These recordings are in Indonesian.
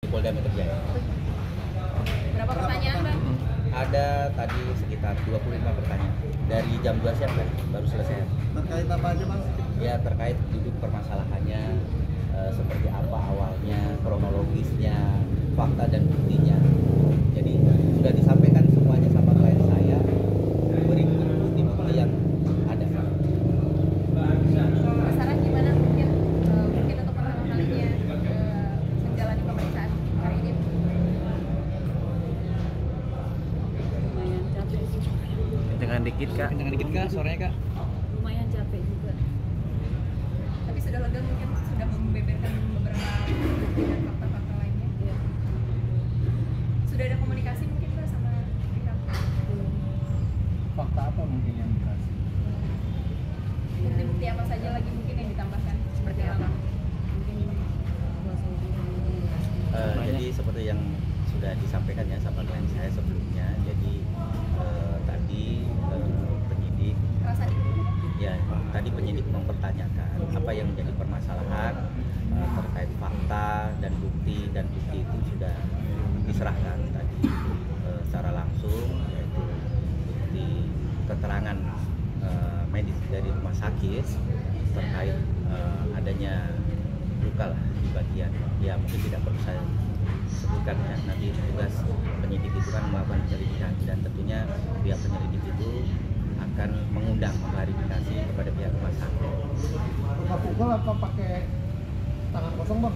Polda Metro Jaya. Berapa pertanyaan, Bang? Ada tadi sekitar 25 pertanyaan. Dari jam 2 siang kan baru selesai. Terkait apa aja, Bang? Ya terkait duduk permasalahannya, seperti apa awalnya, kronologisnya, fakta dan buktinya. Jadi sudah disampaikan semuanya sama klien saya, berikut bukti-bukti yang ada. Saran gimana mungkin untuk pertama kalinya menjalani pemeriksaan hari ini? Lumayan capek sih. Kencengkan dikit kak. Kencang dikit kak, suaranya kak. Lumayan capek juga. Tapi sudah lega mungkin sudah membeberkan beberapa bukti dan fakta-fakta lainnya. Ya, Sudah ada komunikasi mungkin Mbak sama pihak belum. Fakta apa mungkin yang dikasih? bukti-bukti apa saja lagi mungkin yang ditambahkan seperti apa? Mungkin kuasa hukum. Jadi seperti yang sudah disampaikan ya sama klien saya sebelumnya. Jadi tadi penyidik Rasa ya tadi penyidik mempertanyakan apa yang menjadi permasalahan terkait fakta dan bukti itu sudah diserahkan tadi secara langsung, yaitu bukti keterangan medis dari rumah sakit terkait adanya luka lah di bagian, ya mungkin tidak perlu saya sebutkan ya, nanti tugas penyidik itu kan melakukan penyelidikan dan tentunya pihak penyelidik itu akan mengundang mengklarifikasi kepada pihak rumah sakit. Nggak pukul apa pakai tangan kosong, Bang?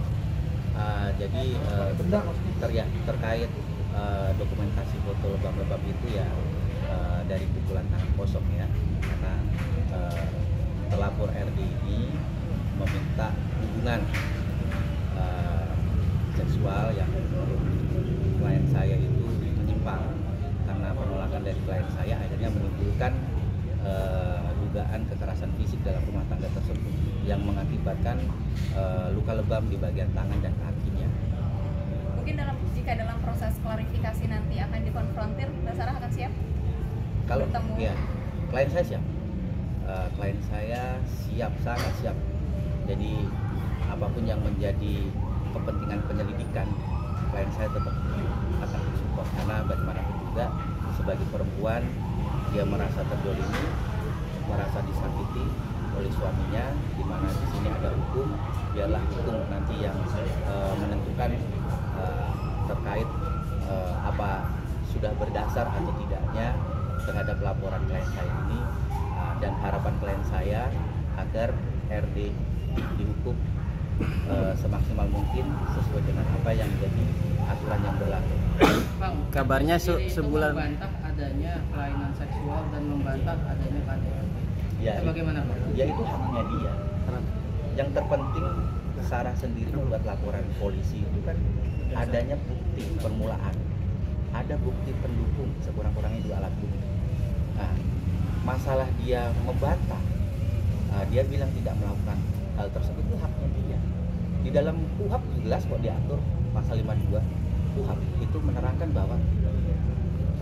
Jadi terkait dokumentasi foto lebam-lebam itu ya dari pukulan tangan kosong ya, karena terlapor RD ini meminta hubungan seksual yang menurut klien saya itu menyimpang, karena penolakan dari klien saya akhirnya menimbulkan dugaan kekerasan fisik dalam rumah tangga tersebut yang mengakibatkan luka lebam di bagian tangan dan kakinya. mungkin jika dalam proses klarifikasi nanti akan dikonfrontir, Mbak Sarah akan siap? Kalau Bertemu. ya klien saya siap, klien saya siap, sangat siap. Jadi apapun yang menjadi kepentingan penyelidikan, klien saya tetap akan support, karena bagaimanapun juga sebagai perempuan dia merasa terdolimi, merasa disakiti oleh suaminya, di mana di sini ada hukum, biarlah hukum nanti yang menentukan terkait apa sudah berdasar atau tidaknya terhadap laporan klien saya ini, dan harapan klien saya agar RD dihukum semaksimal mungkin sesuai dengan apa yang menjadi aturan yang berlaku. Bang, kabarnya sebulan membantah adanya kelainan seksual dan membantah adanya KDRT. Ya, Itu bagaimana, Pak? ya itu haknya dia. Yang terpenting Sarah sendiri membuat laporan polisi itu kan adanya bukti permulaan, ada bukti pendukung sekurang-kurangnya 2 alat bukti. Nah, masalah dia membantah, dia bilang tidak melakukan hal tersebut, itu haknya dia. Di dalam KUHP jelas kok diatur pasal 52 KUHP itu menerangkan bahwa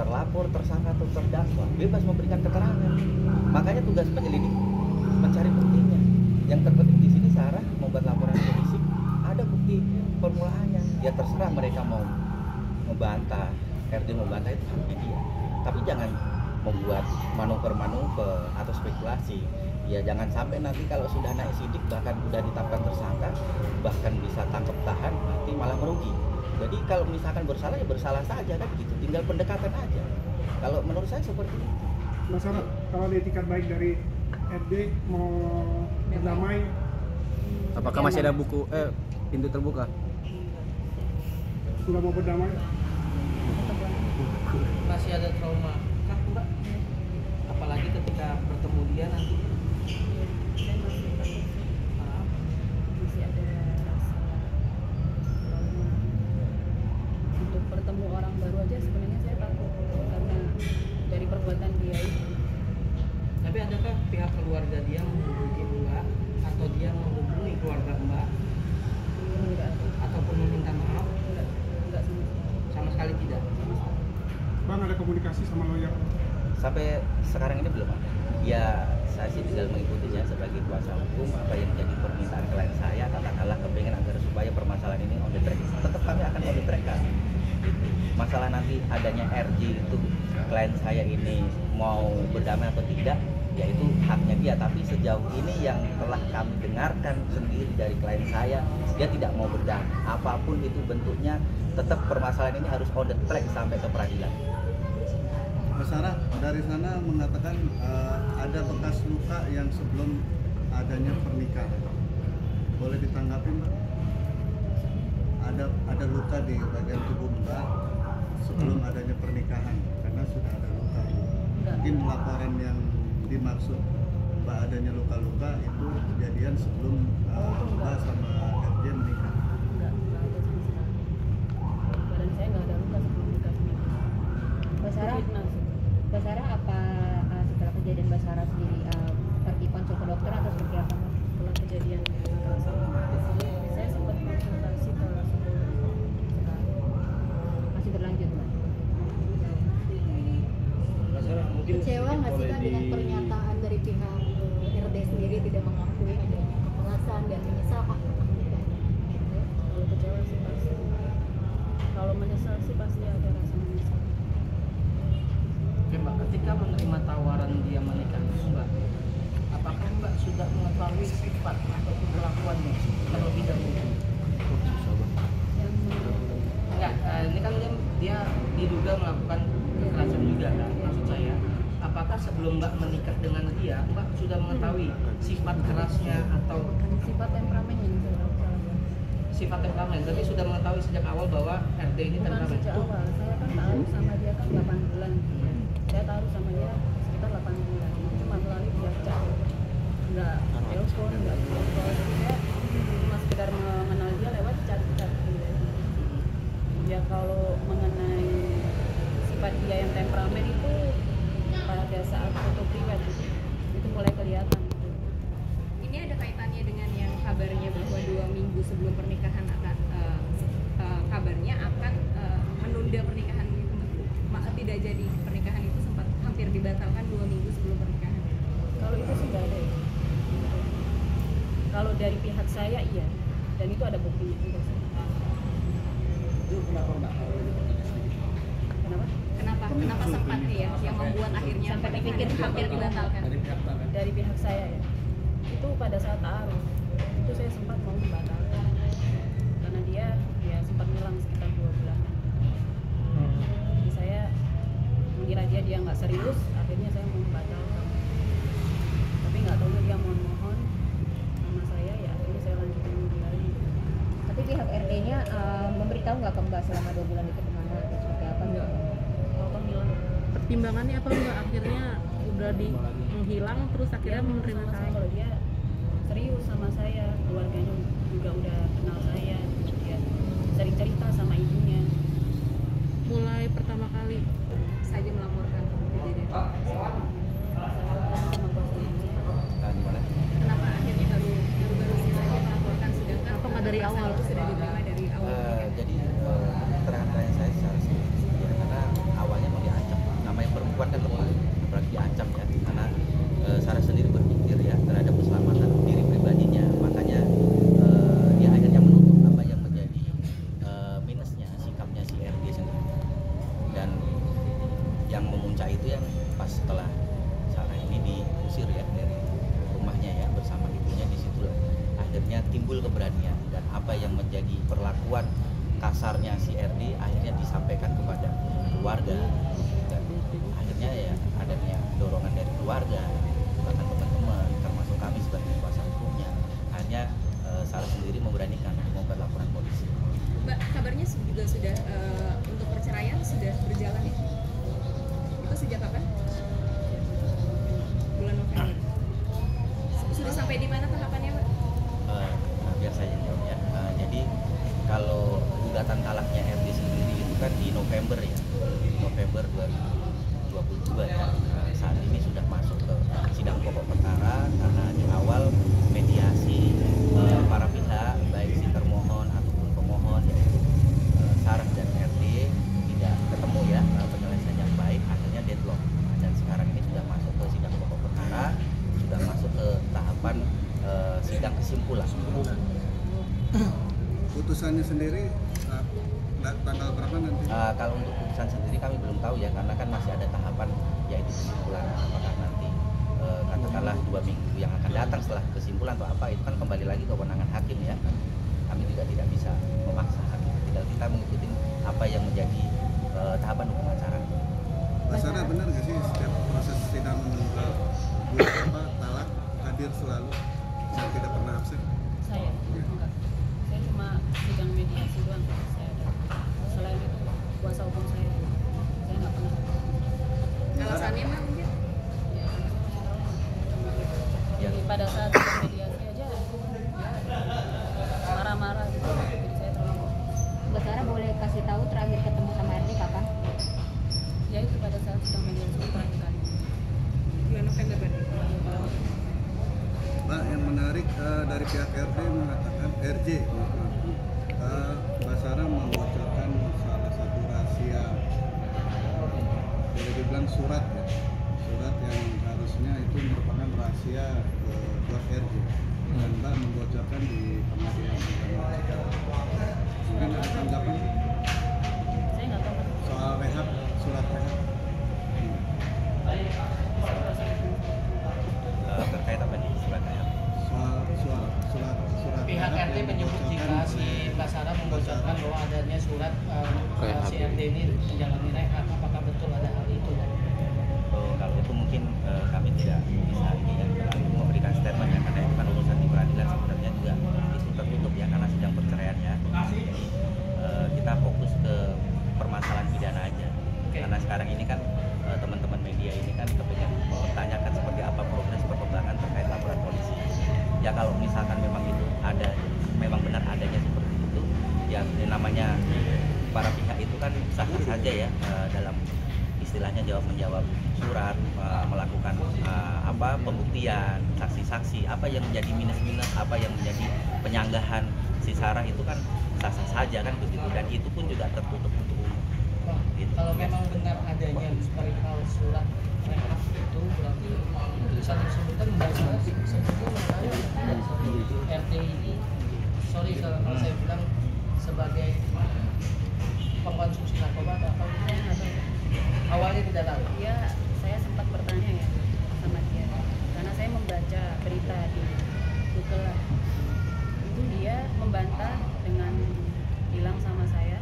terlapor, tersangka atau terdakwa bebas memberikan keterangan. Makanya tugas penyelidik mencari buktinya. Yang terpenting di sini Sarah membuat laporan polisi, ada bukti permulaannya. Ya terserah mereka mau membantah, RD membantah, itu haknya dia. Tapi jangan membuat manuver-manuver atau spekulasi. Ya jangan sampai nanti kalau sudah naik sidik, bahkan sudah ditetapkan tersangka, bahkan bisa tangkap tahan, nanti malah merugi. Jadi kalau misalkan bersalah ya bersalah saja kan gitu, tinggal pendekatan aja. Kalau menurut saya seperti itu. Mas Sarah, kalau ada etikat baik dari RD mau berdamai, apakah masih ada pintu terbuka? sudah mau berdamai? Masih ada trauma kah, Mbak? Apalagi ketika bertemu dia nanti. Saya masih takut. Masih ada rasa trauma. Untuk bertemu orang baru aja sebenarnya saya takut karena dari perbuatan dia itu. Tapi adakah pihak keluarga dia menghubungi Mbak atau dia menghubungi keluarga Mbak Enggak, ataupun meminta maaf? enggak Sama sekali tidak. Bang, ada komunikasi sama lawyer? Sampai sekarang ini belum ada. Ya saya sih tinggal mengikutinya sebagai kuasa hukum. Apa yang jadi permintaan klien saya, katakanlah kepengen agar supaya permasalahan ini on the track, tetap kami akan on the track kan. Gitu. Masalah nanti adanya RJ itu klien saya ini mau berdamai atau tidak, ya itu haknya dia. Tapi sejauh ini yang telah kami dengarkan sendiri dari klien saya, dia tidak mau berdamai. Apapun itu bentuknya, tetap permasalahan ini harus on the track sampai ke peradilan. Mbak Sarah dari sana mengatakan ada bekas luka yang sebelum adanya pernikahan. Boleh ditanggapi Mbak? Ada luka di bagian tubuh Mbak sebelum adanya pernikahan karena sudah ada luka. Mungkin laporan yang dimaksud Mbak adanya luka-luka itu kejadian sebelum Mbak sama RJ menikah. Enggak ada sama sekali. Badan saya nggak ada luka sebelum nikah sama dia. Mbak Sarah, Fitnah sih. Mbak Sarah apa setelah kejadian Mbak Sarah sendiri pergi konsul ke dokter atau seperti apa Mbak? Setelah kejadian saya sempat konsultasi ke psikolog sekali. Masih berlanjut Mbak? Kecewa nggak sih Kak dengan pernyataan dari pihak RD sendiri tidak mengakui adanya kekerasan dan menyesal Kak? Kalau kecewa sih pasti. Kalau menyesal sih pasti ada rasa menyesal. Oke Mbak, ketika menerima tawaran dia menikah Mbak, apakah Mbak sudah mengetahui sifat atau perlakuannya terlebih dahulu? Enggak, ini kan dia diduga melakukan kekerasan juga kan, maksud saya. Apakah sebelum Mbak menikah dengan dia, Mbak sudah mengetahui sifat kerasnya atau Sifat temperamennya nih saya tahu salah. sifat temperamen? Berarti sudah mengetahui sejak awal bahwa RD ini Bukan temperamen. sejak awal, saya kan tahu sama dia kan 8 bulan. Saya tahu sama dia sekitar 8 bulan. Cuma melalui via chat. Enggak telepon, enggak video call. Jadi saya cuma sekedar mengenal dia lewat chat-chat gitu. Ya kalau mengenai sifat dia yang temperamen itu pada saat foto priwet itu mulai kelihatan. Ini ada kaitannya dengan yang kabarnya bahwa 2 minggu sebelum pernikahan akan kabarnya akan menunda pernikahan gitu. Tidak jadi pernikahan itu sempat hampir dibatalkan 2 minggu sebelum pernikahan. Kalau itu sih nggak ada ya. Kalau dari pihak saya iya, dan itu ada buktinya juga sih. Itu kenapa Mbak? Kenapa? Kenapa sempat ya yang membuat akhirnya Sampai pernikahan dipikir hampir dibatalkan? Dari pihak saya ya. Itu pada saat taruh, itu saya sempat mau membatalkan karena dia ya sempat ngilang sekitar 2 bulan. Jadi saya mengira dia nggak serius, akhirnya saya mau membatalkan. Tapi nggak tahu dia mohon sama saya, ya akhirnya saya lanjutin lagi. Tapi pihak RD-nya memberitahu nggak ke Mbak selama 2 bulan itu kemana atau seperti apa? Enggak. Kalau ngilang. Pertimbangannya apa Mbak? Akhirnya udah menghilang terus akhirnya menerima sama saya saya. kalau dia serius sama saya, keluarganya juga udah kenal saya, dia sering cerita sama ibunya. Mulai pertama kali Saja melaporkan kejadian. Sama kuasa hukum. Nah, gimana? Kenapa akhirnya baru sih saja melaporkan sedangkan Kenapa nggak dari awal? itu sudah diterima dari awal pernikahan? Jadi keterangan klien saya secara sendiri ya, karena awalnya mau diancam. Namanya perempuan kan lemah, apalagi diancam ya. Karena Sarah sendiri berpikir ya terhadap keselamatan diri pribadinya, makanya dia akhirnya menutup apa yang menjadi minusnya sikapnya si RD sendiri. Dan yang memuncak itu yang pas setelah Sarah ini diusir ya dari rumahnya ya bersama ibunya, di situ akhirnya timbul keberanian dan apa yang menjadi perlakuan kasarnya si RD akhirnya disampaikan kepada keluarga, dan akhirnya ya adanya dorongan dari keluarga, bahkan teman-teman termasuk kami sebagai kuasa hukumnya, akhirnya Sarah sendiri memberanikan untuk membuat laporan polisi. Mbak, kabarnya juga sudah untuk perceraian sudah berjalan ya? Itu sejak kapan? Bulan November. Sudah sampai di mana tahapannya, Mbak? Nah, biar saya jawab ya. Jadi kalau gugatan talaknya RD sendiri itu kan di November ya, November 2022 ya. Saat ini sudah masuk ke sidang pokok perkara karena di awal mediasi para pihak baik si termohon ataupun pemohon yaitu Sarah dan RD tidak ketemu ya penyelesaian yang baik, akhirnya deadlock. Nah, dan sekarang ini sudah masuk ke sidang pokok perkara Kalau untuk putusan sendiri kami belum tahu ya, karena kan masih ada tahapan yaitu kesimpulan. Apakah nanti katakanlah 2 minggu yang akan datang setelah kesimpulan atau apa, itu kan kembali lagi ke kewenangan hakim ya. Kami juga tidak bisa memaksa hakim, tinggal kita mengikuti apa yang menjadi tahapan hukum acara. Mas Sarah, benar nggak sih setiap proses sidang talak hadir selalu, saya tidak pernah absen? Saya enggak. Saya cuma sidang mediasi doang. Saya ada. Selain itu kuasa hukum saya nggak pernah. Alasannya mah mungkin Ya. Jadi pada saat sidang mediasi aja marah-marah gitu. Jadi saya terlalu. Mbak Sarah boleh kasih tahu terakhir ketemu sama RD kapan? Ya itu pada saat sidang mediasi terakhir kali. bulan November berarti. Mbak, yang menarik dari pihak RD mengatakan RJ Mbak Sarah membocorkan salah satu rahasia, boleh dibilang surat ya, surat yang harusnya itu merupakan rahasia buat RJ, dan Mbak membocorkan di pengadilan agama Cikarang. Mungkin ada tanggapan Saya nggak tahu. soal rehab, surat rehab? Terkait apa nih surat rehab? Surat Pihak rehab RT yang menyebut jika dibocorkan si Mbak Sarah membocorkan bahwa adanya surat Rehab. si RT ini menjalani rehab. Apakah betul ada hal itu? Kalau itu mungkin kami tidak bisa ini ya, memberikan statement ya, karena itu kan urusan di peradilan sebenarnya juga itu tertutup ya, karena sidang perceraian ya. Jadi kita fokus ke permasalahan pidana aja. Karena sekarang ini kan teman-teman media ini kan kepengen mempertanyakan seperti apa progres perkembangan terkait laporan polisi. Ya kalau misalkan memang itu ada, memang benar adanya seperti itu, ya namanya para pihak itu kan sah-sah saja ya dalam istilahnya jawab menjawab surat, melakukan pembuktian, saksi-saksi, apa yang menjadi minus-minus, apa yang menjadi penyanggahan si Sarah itu kan sah-sah saja kan begitu, dan itu pun juga tertutup untuk umum. Gitu. Kalau memang benar adanya perihal surat rehab itu, berarti tulisan tersebut kan Mbak Sarah sebetulnya RT ini, sorry kalau saya bilang sebagai pengkonsumsi narkoba atau apa? Saya nggak tahu. Awalnya tidak tahu. Dia, saya sempat bertanya ya sama dia, karena saya membaca berita di Google lah. Itu dia membantah dengan bilang sama saya,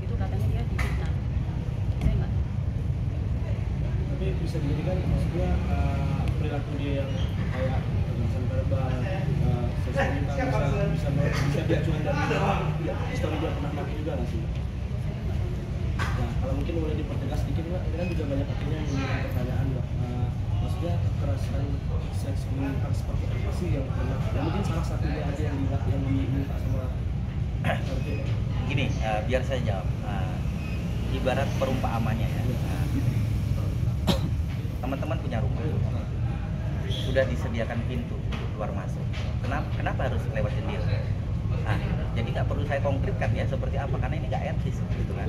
itu katanya dia difitnah. Saya nggak. Tapi bisa dijadikan maksudnya perilaku dia yang kayak kekerasan verbal, sosial bisa diacuan dari histori dia pernah pakai juga nggak sih? Nah, kalau mungkin boleh dipertegas sedikit Mbak, ini kan juga banyak akhirnya yang menjadi pertanyaan Mbak. Maksudnya kekerasan seks menyimpang seperti apa sih yang pernah? Ya mungkin salah satunya aja yang diminta sama RT. Gini, biar saya jawab. Ibarat perumpamannya ya. Teman-teman punya rumah, sudah disediakan pintu untuk keluar masuk. Kenapa harus lewat jendela? Jadi nggak perlu saya konkretkan ya seperti apa, karena ini nggak etis gitu kan.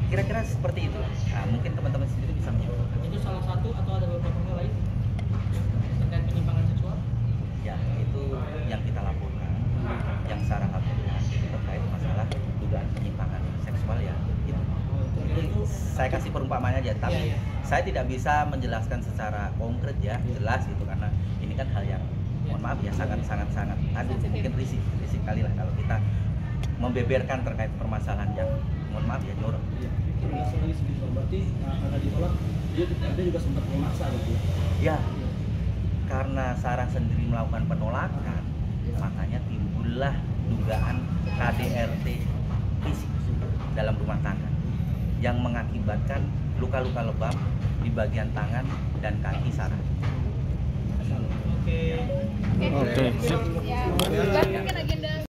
Kira-kira seperti itu. Mungkin teman-teman sendiri bisa menyimpulkan. Itu salah satu atau ada beberapa hal lain terkait penyimpangan seksual? Ya, itu yang kita laporkan. Yang Sarah laporkan itu terkait masalah dugaan penyimpangan seksual ya. Itu. Saya kasih perumpamaan aja, tapi saya tidak bisa menjelaskan secara konkret ya, jelas gitu, karena ini kan hal yang mohon maaf ya sangat mungkin risih kali lah kalau kita membeberkan terkait permasalahan yang mohon maaf ya jorok. Terus lagi sedikit, berarti karena ditolak dia juga sempat memaksa gitu ya. Karena Sarah sendiri melakukan penolakan, makanya timbullah dugaan KDRT fisik dalam rumah tangga yang mengakibatkan luka-luka lebam di bagian tangan dan kaki Sarah. Oke. Oke. Ya, mungkin agenda